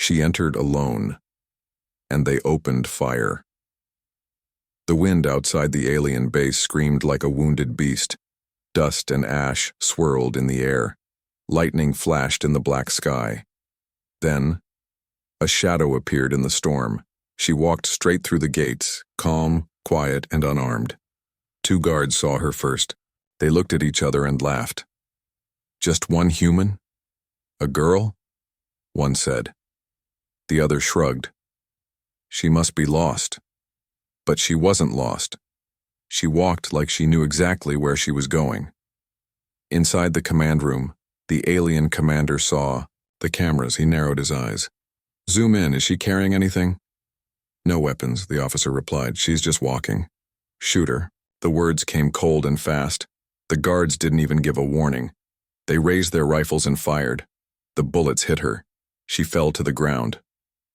She entered alone, and they opened fire. The wind outside the alien base screamed like a wounded beast. Dust and ash swirled in the air. Lightning flashed in the black sky. Then, a shadow appeared in the storm. She walked straight through the gates, calm, quiet, and unarmed. 2 guards saw her first. They looked at each other and laughed. "Just one human? A girl?" one said. The other shrugged. She must be lost. But she wasn't lost. She walked like she knew exactly where she was going. Inside the command room, the alien commander saw the cameras. He narrowed his eyes. "Zoom in. Is she carrying anything?" "No weapons," the officer replied. "She's just walking." "Shoot her." The words came cold and fast. The guards didn't even give a warning. They raised their rifles and fired. The bullets hit her. She fell to the ground,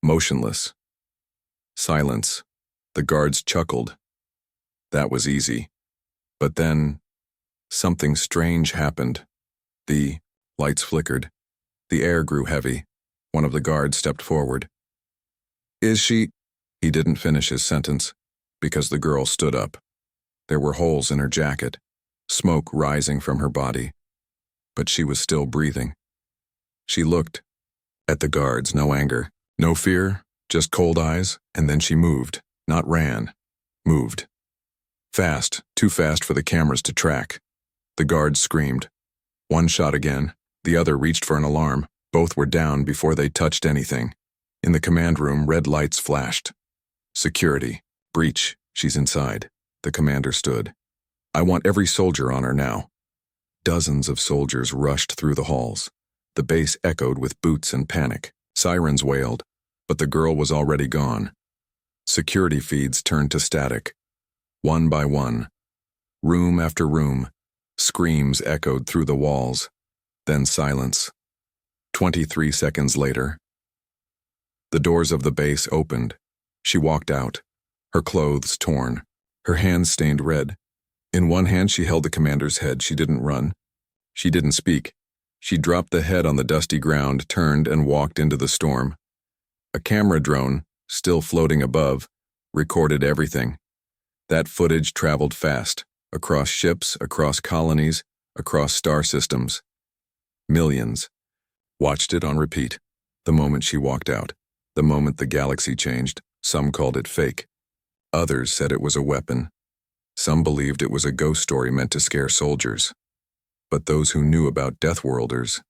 motionless. Silence. The guards chuckled. That was easy. But then, something strange happened. The lights flickered. The air grew heavy. One of the guards stepped forward. "Is she—" He didn't finish his sentence, because the girl stood up. There were holes in her jacket, smoke rising from her body. But she was still breathing. She looked at the guards, no anger, no fear, just cold eyes, and then she moved, not ran, moved. Fast, too fast for the cameras to track. The guards screamed. One shot again, the other reached for an alarm. Both were down before they touched anything. In the command room, red lights flashed. "Security. Breach. She's inside." The commander stood. "I want every soldier on her now." Dozens of soldiers rushed through the halls. The base echoed with boots and panic. Sirens wailed, but the girl was already gone. Security feeds turned to static. One by one, room after room, screams echoed through the walls. Then silence. 23 seconds later, the doors of the base opened. She walked out, her clothes torn, her hands stained red. In one hand she held the commander's head. She didn't run. She didn't speak. She dropped the head on the dusty ground, turned, and walked into the storm. A camera drone, still floating above, recorded everything. That footage traveled fast, across ships, across colonies, across star systems. Millions watched it on repeat. The moment she walked out, the moment the galaxy changed. Some called it fake. Others said it was a weapon. Some believed it was a ghost story meant to scare soldiers. But those who knew about Deathworlders,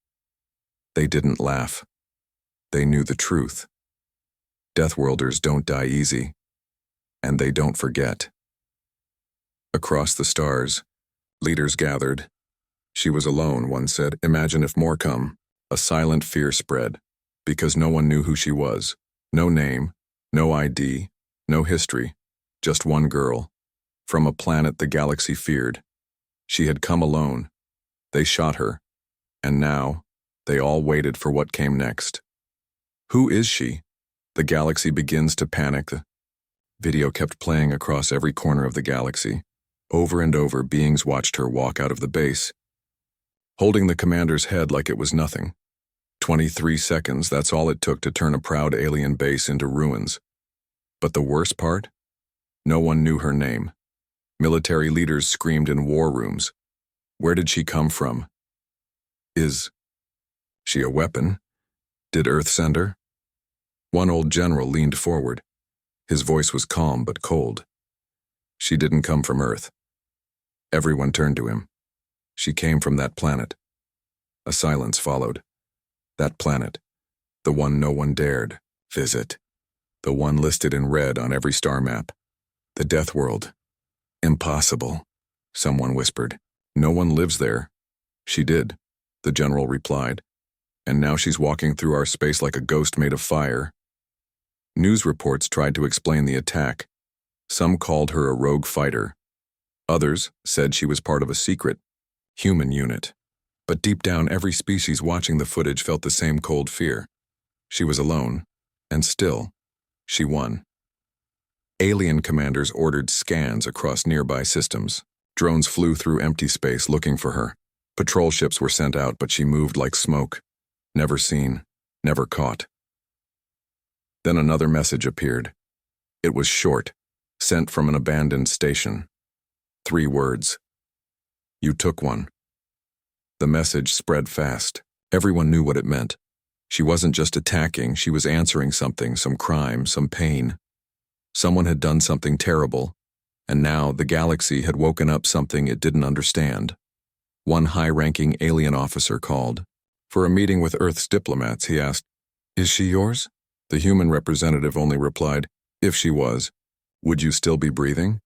they didn't laugh. They knew the truth. Deathworlders don't die easy, and they don't forget. Across the stars, leaders gathered. She was alone, one said. Imagine if more come. A silent fear spread, because no one knew who she was. No name, no ID, no history, just one girl. From a planet the galaxy feared. She had come alone. They shot her, and now they all waited for what came next. Who is she? The galaxy begins to panic. The video kept playing across every corner of the galaxy. Over and over, beings watched her walk out of the base, holding the commander's head like it was nothing. 23 seconds, that's all it took to turn a proud alien base into ruins. But the worst part? No one knew her name. Military leaders screamed in war rooms. Where did she come from? Is she a weapon? Did Earth send her? One old general leaned forward. His voice was calm but cold. She didn't come from Earth. Everyone turned to him. She came from that planet. A silence followed. That planet, the one no one dared visit. The one listed in red on every star map. The Deathworld. Impossible, someone whispered. No one lives there. She did, the general replied. And now she's walking through our space like a ghost made of fire. News reports tried to explain the attack. Some called her a rogue fighter. Others said she was part of a secret, human unit. But deep down, every species watching the footage felt the same cold fear. She was alone, and still, she won. Alien commanders ordered scans across nearby systems. Drones flew through empty space looking for her. Patrol ships were sent out, but she moved like smoke. Never seen, never caught. Then another message appeared. It was short, sent from an abandoned station. 3 words. You took one. The message spread fast. Everyone knew what it meant. She wasn't just attacking, she was answering something, some crime, some pain. Someone had done something terrible, and now the galaxy had woken up something it didn't understand. One high-ranking alien officer called. For a meeting with Earth's diplomats, he asked, "Is she yours?" The human representative only replied, "If she was, would you still be breathing?"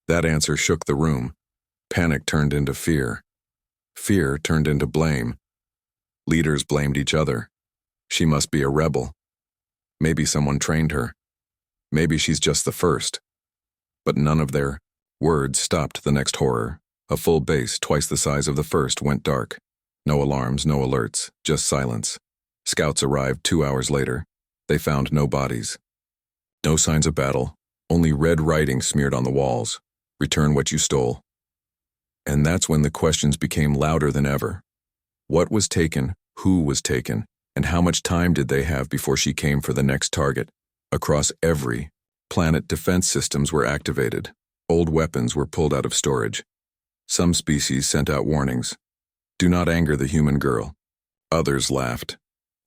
That answer shook the room. Panic turned into fear. Fear turned into blame. Leaders blamed each other. She must be a rebel. Maybe someone trained her. Maybe she's just the first. But none of their words stopped the next horror. A full base, twice the size of the first, went dark. No alarms, no alerts, just silence. Scouts arrived 2 hours later. They found no bodies. No signs of battle, only red writing smeared on the walls. Return what you stole. And that's when the questions became louder than ever. What was taken, who was taken, and how much time did they have before she came for the next target? Across every planet, defense systems were activated. Old weapons were pulled out of storage. Some species sent out warnings. Do not anger the human girl. Others laughed.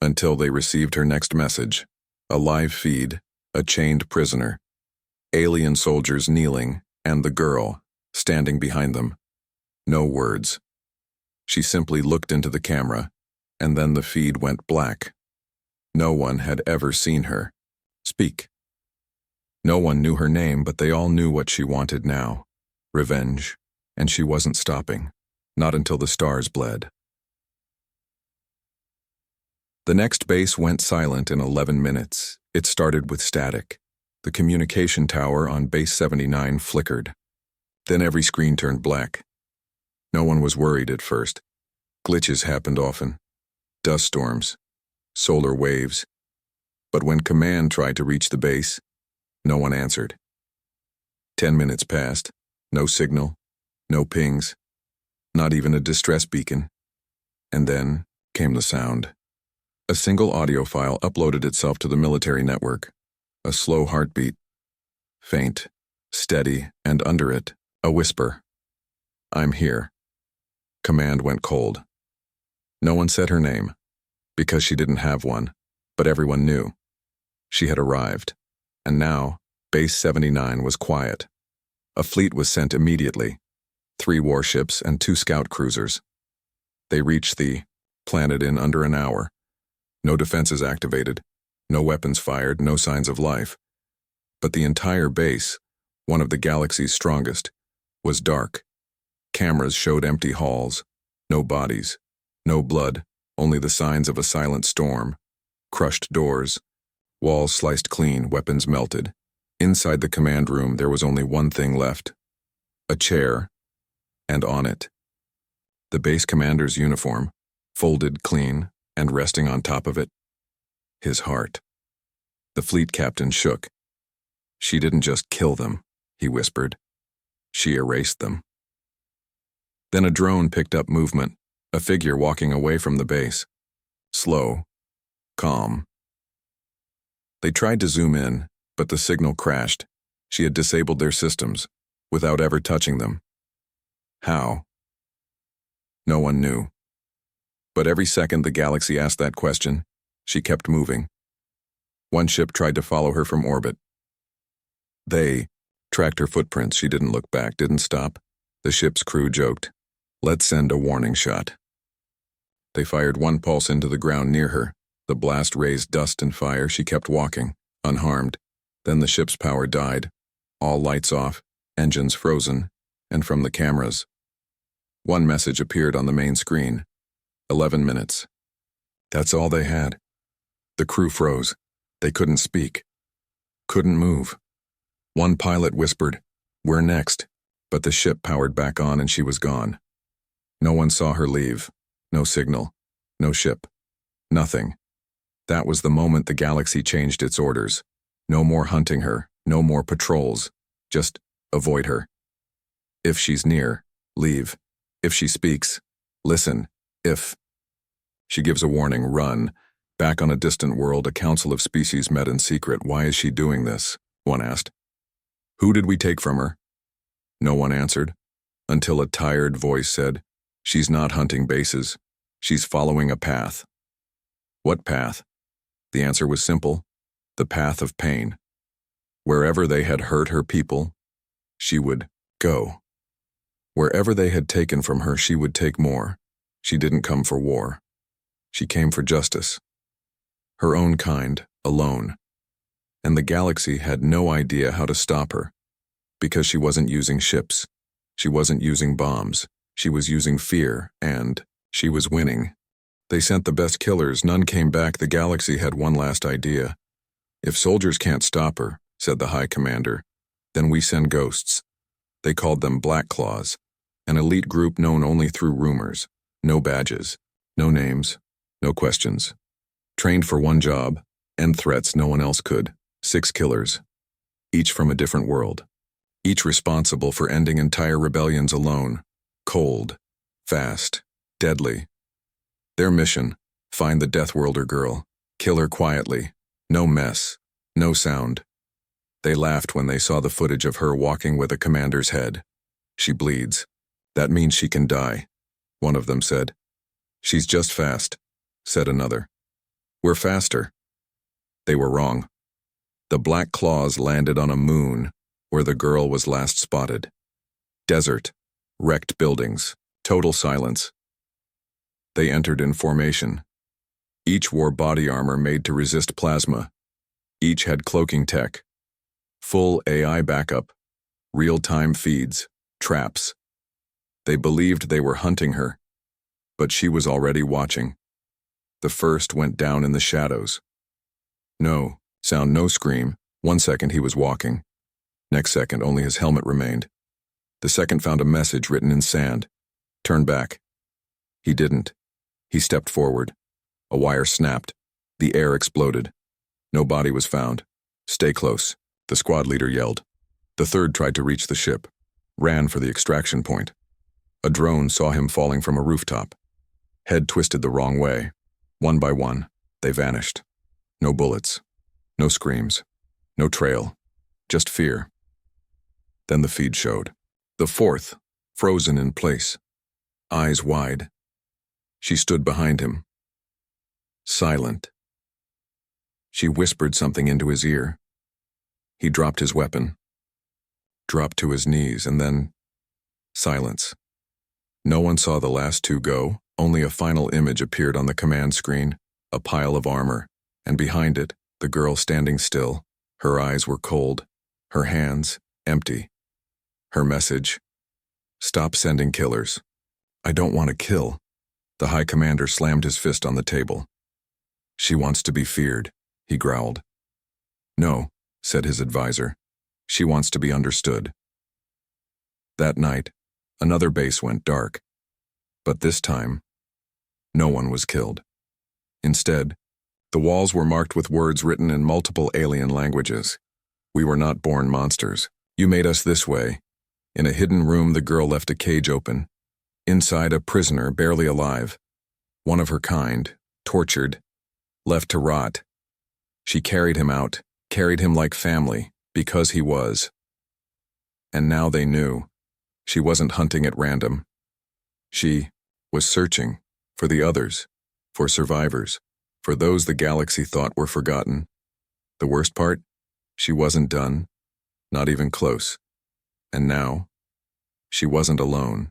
Until they received her next message. A live feed, a chained prisoner. Alien soldiers kneeling, and the girl, standing behind them. No words. She simply looked into the camera, and then the feed went black. No one had ever seen her speak. No one knew her name, but they all knew what she wanted now. Revenge. And she wasn't stopping. Not until the stars bled. The next base went silent in 11 minutes. It started with static. The communication tower on Base 79 flickered. Then every screen turned black. No one was worried at first. Glitches happened often. Dust storms. Solar waves. But when command tried to reach the base, no one answered. 10 minutes passed. No signal. No pings. Not even a distress beacon. And then came the sound. A single audio file uploaded itself to the military network. A slow heartbeat. Faint, steady, and under it, a whisper. I'm here. Command went cold. No one said her name, because she didn't have one, but everyone knew. She had arrived, and now Base 79 was quiet. A fleet was sent immediately. 3 warships and 2 scout cruisers. They reached the planet in under an hour. No defenses activated, no weapons fired, no signs of life. But the entire base, one of the galaxy's strongest, was dark. Cameras showed empty halls, no bodies, no blood, only the signs of a silent storm. Crushed doors, walls sliced clean, weapons melted. Inside the command room there was only one thing left. A chair, and on it, the base commander's uniform, folded clean, and resting on top of it, his heart. The fleet captain shook. She didn't just kill them, he whispered. She erased them. Then a drone picked up movement, a figure walking away from the base. Slow, calm. They tried to zoom in, but the signal crashed. She had disabled their systems, without ever touching them. How? No one knew. But every second the galaxy asked that question, she kept moving. One ship tried to follow her from orbit. They tracked her footprints. She didn't look back, didn't stop. The ship's crew joked, "Let's send a warning shot." They fired one pulse into the ground near her. The blast raised dust and fire. She kept walking, unharmed. Then the ship's power died. All lights off, engines frozen, and from the cameras. One message appeared on the main screen. 11 minutes. That's all they had. The crew froze. They couldn't speak. Couldn't move. One pilot whispered, "We're next," but the ship powered back on and she was gone. No one saw her leave. No signal. No ship. Nothing. That was the moment the galaxy changed its orders. No more hunting her. No more patrols. Just avoid her. If she's near, leave. If she speaks, listen. If she gives a warning, run. Back on a distant world, a council of species met in secret. Why is she doing this? One asked. Who did we take from her? No one answered, until a tired voice said, She's not hunting bases. She's following a path. What path? The answer was simple. The path of pain. Wherever they had hurt her people, she would go. Wherever they had taken from her, she would take more. She didn't come for war. She came for justice. Her own kind, alone. And the galaxy had no idea how to stop her. Because she wasn't using ships. She wasn't using bombs. She was using fear, and she was winning. They sent the best killers. None came back. The galaxy had one last idea. If soldiers can't stop her, said the High Commander, then we send ghosts. They called them Black Claws, an elite group known only through rumors. No badges, no names, no questions. Trained for one job, end threats no one else could. 6 killers, each from a different world. Each responsible for ending entire rebellions alone. Cold, fast, deadly. Their mission, find the Deathworlder girl, kill her quietly, no mess, no sound. They laughed when they saw the footage of her walking with a commander's head. She bleeds. That means she can die, one of them said. She's just fast, said another. We're faster. They were wrong. The Black Claws landed on a moon where the girl was last spotted. Desert, wrecked buildings, total silence. They entered in formation. Each wore body armor made to resist plasma. Each had cloaking tech. Full AI backup. Real-time feeds. Traps. They believed they were hunting her, but she was already watching. The first went down in the shadows. No sound, no scream. 1 second he was walking. Next second only his helmet remained. The second found a message written in sand. Turn back. He didn't. He stepped forward. A wire snapped. The air exploded. No body was found. Stay close, the squad leader yelled. The third tried to reach the ship. Ran for the extraction point. A drone saw him falling from a rooftop. Head twisted the wrong way. One by one, they vanished. No bullets. No screams. No trail. Just fear. Then the feed showed. The fourth, frozen in place. Eyes wide. She stood behind him. Silent. She whispered something into his ear. He dropped his weapon. Dropped to his knees, and then silence. No one saw the last two go. Only a final image appeared on the command screen, a pile of armor, and behind it, the girl standing still. Her eyes were cold, her hands empty. Her message, stop sending killers. I don't want to kill. The High Commander slammed his fist on the table. She wants to be feared, he growled. No, said his advisor. She wants to be understood. That night, another base went dark. But this time, no one was killed. Instead, the walls were marked with words written in multiple alien languages. We were not born monsters. You made us this way. In a hidden room, the girl left a cage open. Inside, a prisoner, barely alive. One of her kind, tortured, left to rot. She carried him out, carried him like family, because he was. And now they knew. She wasn't hunting at random. She was searching for the others, for survivors, for those the galaxy thought were forgotten. The worst part? She wasn't done, not even close. And now, she wasn't alone.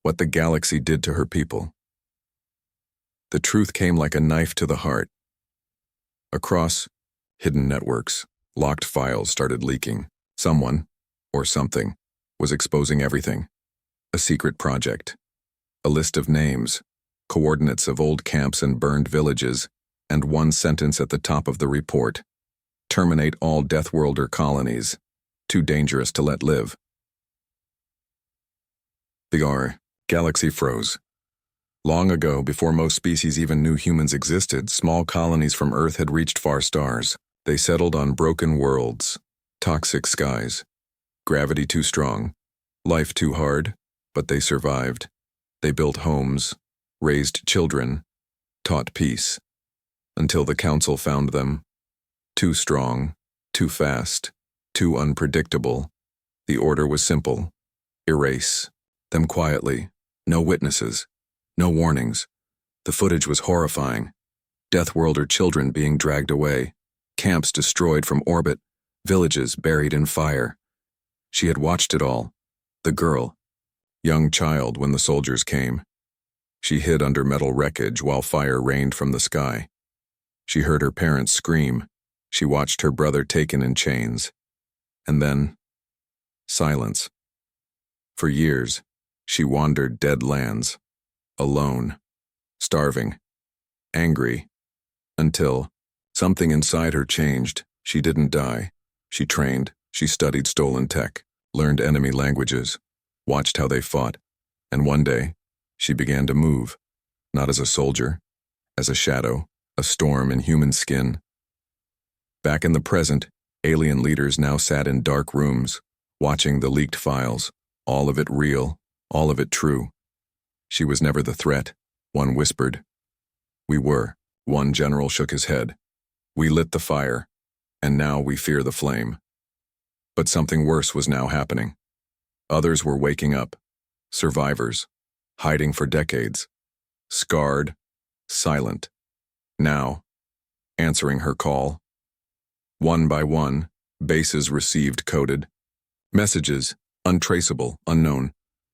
What the galaxy did to her people. The truth came like a knife to the heart. Across hidden networks, locked files started leaking. Someone, or something, was exposing everything. A secret project. A list of names, coordinates of old camps and burned villages, and one sentence at the top of the report. Terminate all Deathworlder colonies. Too dangerous to let live. The galaxy froze. Long ago, before most species even knew humans existed, small colonies from Earth had reached far stars. They settled on broken worlds, toxic skies, gravity too strong, life too hard, but they survived. They built homes, raised children, taught peace, until the council found them. Too strong, too fast, too unpredictable. The order was simple: erase them quietly. No witnesses, no warnings. The footage was horrifying. Deathworlder children being dragged away, camps destroyed from orbit, villages buried in fire. She had watched it all. The girl, young child when the soldiers came. She hid under metal wreckage while fire rained from the sky. She heard her parents scream. She watched her brother taken in chains. And then, silence. For years, she wandered dead lands, alone, starving, angry, until something inside her changed. She didn't die. She trained, she studied stolen tech, learned enemy languages, watched how they fought, and one day, she began to move, not as a soldier, as a shadow, a storm in human skin. Back in the present, alien leaders now sat in dark rooms, watching the leaked files, all of it real, all of it true. She was never the threat, one whispered. We were. One general shook his head. We lit the fire, and now we fear the flame. But something worse was now happening. Others were waking up, survivors, hiding for decades, scarred, silent. Now, answering her call. One by one, bases received coded. Messages, untraceable, unknown.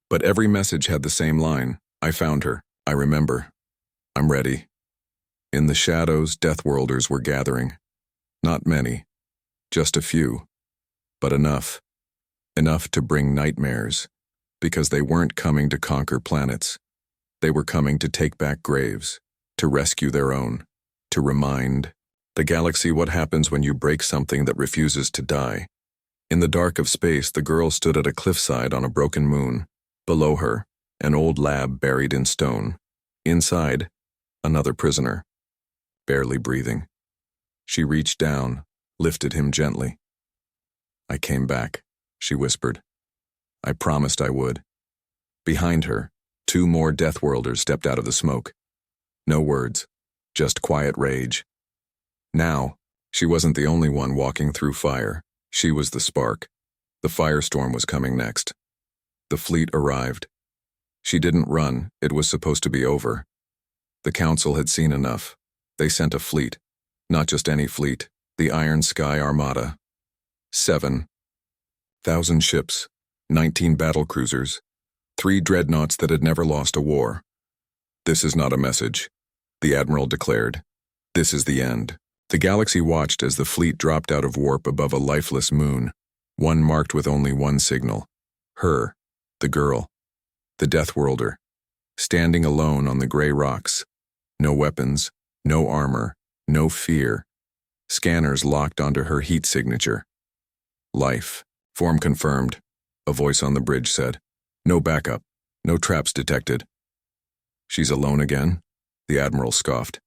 But every message had the same line. I found her. I remember. I'm ready. In the shadows, Deathworlders were gathering. Not many. Just a few. But enough. Enough to bring nightmares. Because they weren't coming to conquer planets. They were coming to take back graves. To rescue their own. To remind the galaxy what happens when you break something that refuses to die. In the dark of space, the girl stood at a cliffside on a broken moon. Below her, an old lab buried in stone. Inside, another prisoner, barely breathing. She reached down, lifted him gently. I came back, she whispered. I promised I would. Behind her, 2 more Deathworlders stepped out of the smoke. No words, just quiet rage. Now, she wasn't the only one walking through fire. She was the spark. The firestorm was coming next. The fleet arrived. She didn't run. It was supposed to be over. The council had seen enough. They sent a fleet. Not just any fleet. The Iron Sky Armada. 7,000 ships, 19 battlecruisers, 3 dreadnoughts that had never lost a war. This is not a message, the Admiral declared. This is the end. The galaxy watched as the fleet dropped out of warp above a lifeless moon, one marked with only one signal. Her, the girl, the Deathworlder, standing alone on the gray rocks. No weapons, no armor, no fear. Scanners locked onto her heat signature. Life. Form confirmed, a voice on the bridge said. No backup, no traps detected. She's alone again? The Admiral scoffed.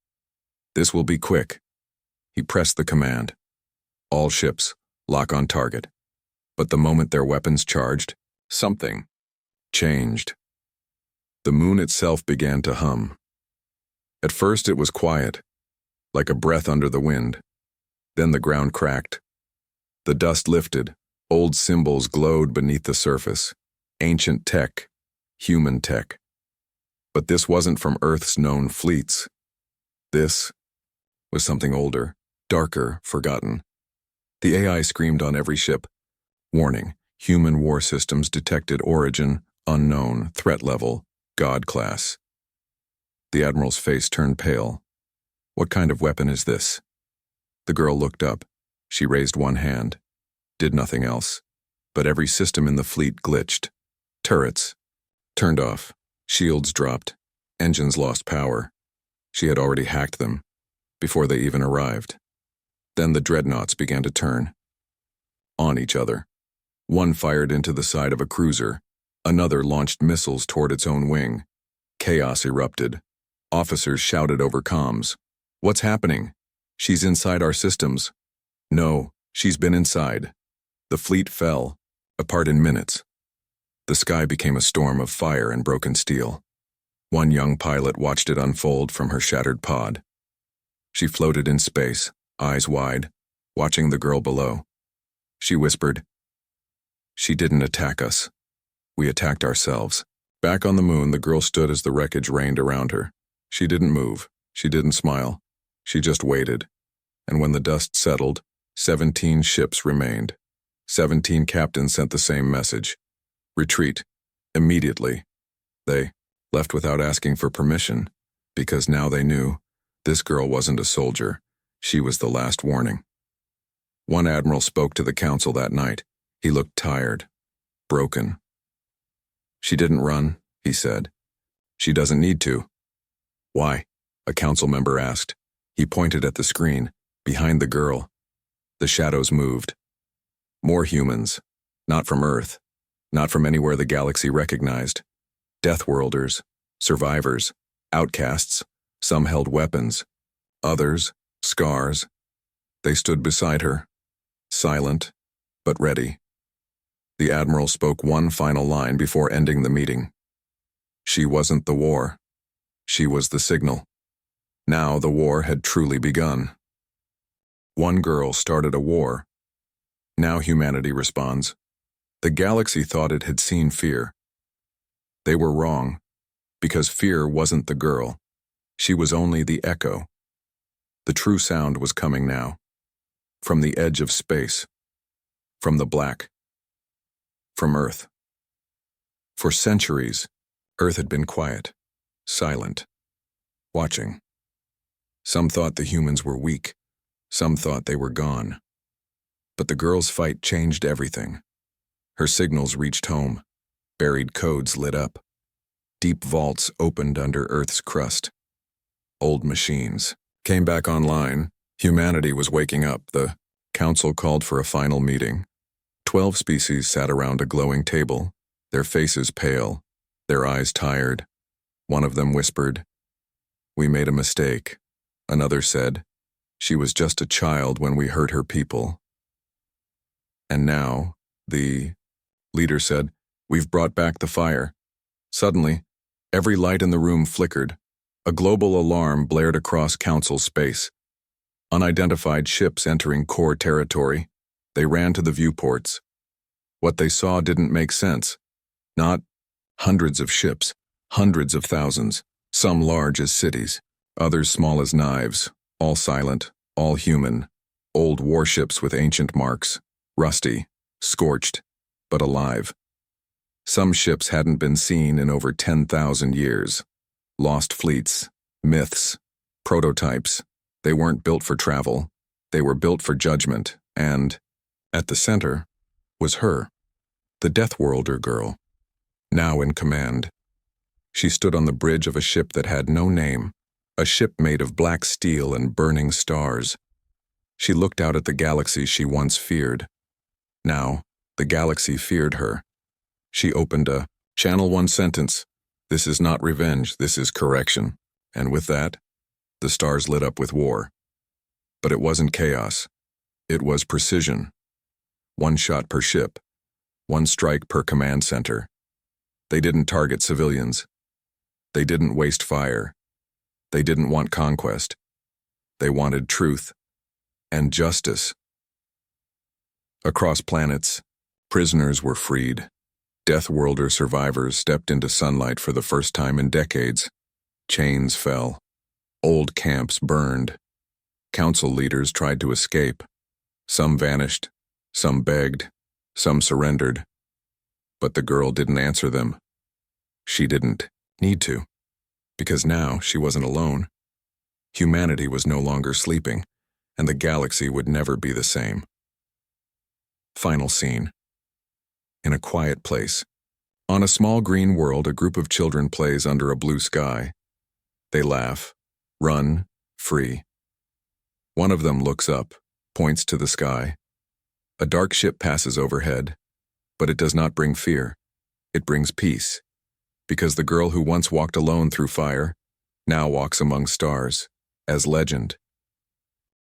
This will be quick. He pressed the command. All ships, lock on target. But the moment their weapons charged, something changed. The moon itself began to hum. At first it was quiet, like a breath under the wind. Then the ground cracked. The dust lifted, old symbols glowed beneath the surface. Ancient tech, human tech. But this wasn't from Earth's known fleets. This was something older, darker, forgotten. The AI screamed on every ship. Warning, human war systems detected origin, unknown, threat level, God class. The Admiral's face turned pale. What kind of weapon is this? The girl looked up. She raised one hand. Did nothing else. But every system in the fleet glitched. Turrets turned off. Shields dropped. Engines lost power. She had already hacked them, before they even arrived. Then the dreadnoughts began to turn. On each other. One fired into the side of a cruiser. Another launched missiles toward its own wing. Chaos erupted. Officers shouted over comms. What's happening? She's inside our systems. No, she's been inside. The fleet fell, apart in minutes. The sky became a storm of fire and broken steel. One young pilot watched it unfold from her shattered pod. She floated in space, eyes wide, watching the girl below. She whispered, "She didn't attack us. We attacked ourselves." Back on the moon, the girl stood as the wreckage rained around her. She didn't move. She didn't smile. She just waited. And when the dust settled, 17 ships remained. 17 captains sent the same message. Retreat. Immediately. They left without asking for permission, because now they knew this girl wasn't a soldier. She was the last warning. One admiral spoke to the council that night. He looked tired, broken. "She didn't run," he said. "She doesn't need to." "Why?" a council member asked. He pointed at the screen, behind the girl. The shadows moved. More humans, not from Earth, not from anywhere the galaxy recognized. Deathworlders, survivors, outcasts. Some held weapons, others, scars. They stood beside her, silent, but ready. The admiral spoke one final line before ending the meeting. She wasn't the war. She was the signal. Now the war had truly begun. One girl started a war. Now humanity responds. The galaxy thought it had seen fear. They were wrong, because fear wasn't the girl. She was only the echo. The true sound was coming now. From the edge of space. From the black. From Earth. For centuries, Earth had been quiet, silent, watching. Some thought the humans were weak. Some thought they were gone. But the girl's fight changed everything. Her signals reached home. Buried codes lit up. Deep vaults opened under Earth's crust. Old machines came back online. Humanity was waking up. The council called for a final meeting. 12 species sat around a glowing table, their faces pale, their eyes tired. One of them whispered, "We made a mistake." Another said, "She was just a child when we hurt her people." And now, the leader said, "We've brought back the fire." Suddenly, every light in the room flickered. A global alarm blared across council space. Unidentified ships entering core territory. They ran to the viewports. What they saw didn't make sense. Not hundreds of ships, hundreds of thousands, some large as cities, others small as knives, all silent, all human, old warships with ancient marks, rusty, scorched, but alive. Some ships hadn't been seen in over 10,000 years. Lost fleets, myths, prototypes. They weren't built for travel. They were built for judgment, and at the center was her, the Deathworlder girl, now in command. She stood on the bridge of a ship that had no name, a ship made of black steel and burning stars. She looked out at the galaxy she once feared. Now, the galaxy feared her. She opened a Channel 1 sentence. "This is not revenge, this is correction." And with that, the stars lit up with war. But it wasn't chaos. It was precision. One shot per ship. One strike per command center. They didn't target civilians. They didn't waste fire. They didn't want conquest. They wanted truth and justice. Across planets, prisoners were freed. Deathworlder survivors stepped into sunlight for the first time in decades. Chains fell. Old camps burned. Council leaders tried to escape. Some vanished. Some begged. Some surrendered. But the girl didn't answer them. She didn't need to. Because now she wasn't alone. Humanity was no longer sleeping, and the galaxy would never be the same. Final scene. In a quiet place. On a small green world, a group of children plays under a blue sky. They laugh, run, free. One of them looks up, points to the sky. A dark ship passes overhead, but it does not bring fear. It brings peace, because the girl who once walked alone through fire now walks among stars, as legend,